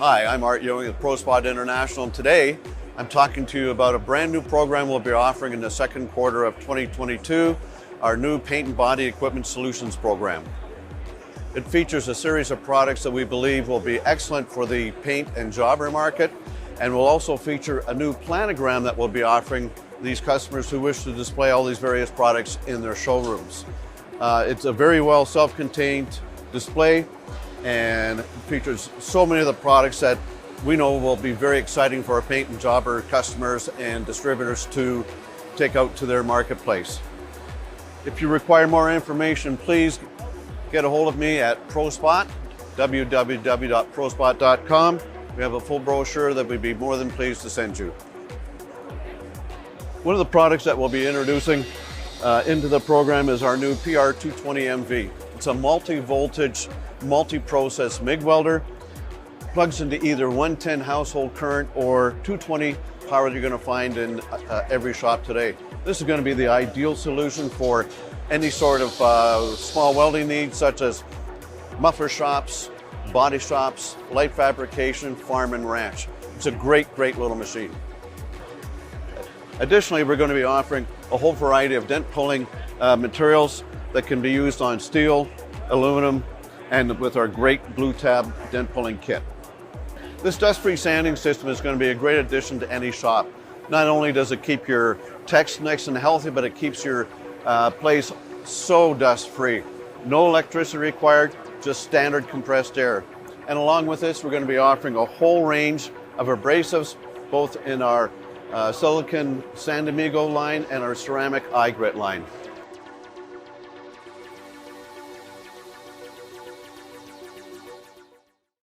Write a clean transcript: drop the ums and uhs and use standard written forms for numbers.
Hi, I'm Art Ewing with Prospot International, and today I'm talking to you about a brand new program we'll be offering in the second quarter of 2022, our new Paint and Body Equipment Solutions program. It features a series of products that we believe will be excellent for the paint and jobber market, and will also feature a new planogram that we'll be offering these customers who wish to display all these various products in their showrooms. It's a very well self-contained display and features so many of the products that we know will be very exciting for our paint and jobber customers and distributors to take out to their marketplace. If you require more information, please get a hold of me at Prospot, www.prospot.com. We have a full brochure that we'd be more than pleased to send you. One of the products that we'll be introducing into the program is our new Pr220 Mv. It's a multi-voltage, multi-process MIG welder. Plugs into either 110 household current or 220 power that you're going to find in every shop today. This is going to be the ideal solution for any sort of small welding needs, such as muffler shops, body shops, light fabrication, farm and ranch. It's a great little machine. Additionally, we're going to be offering a whole variety of dent pulling materials that can be used on steel, aluminum, and with our great Blue Tab dent pulling kit. This dust-free sanding system is going to be a great addition to any shop. Not only does it keep your techs nice and healthy, but it keeps your place so dust-free. No electricity required, just standard compressed air. And along with this, we're going to be offering a whole range of abrasives, both in our silicon SEMA line and our ceramic iGrit line.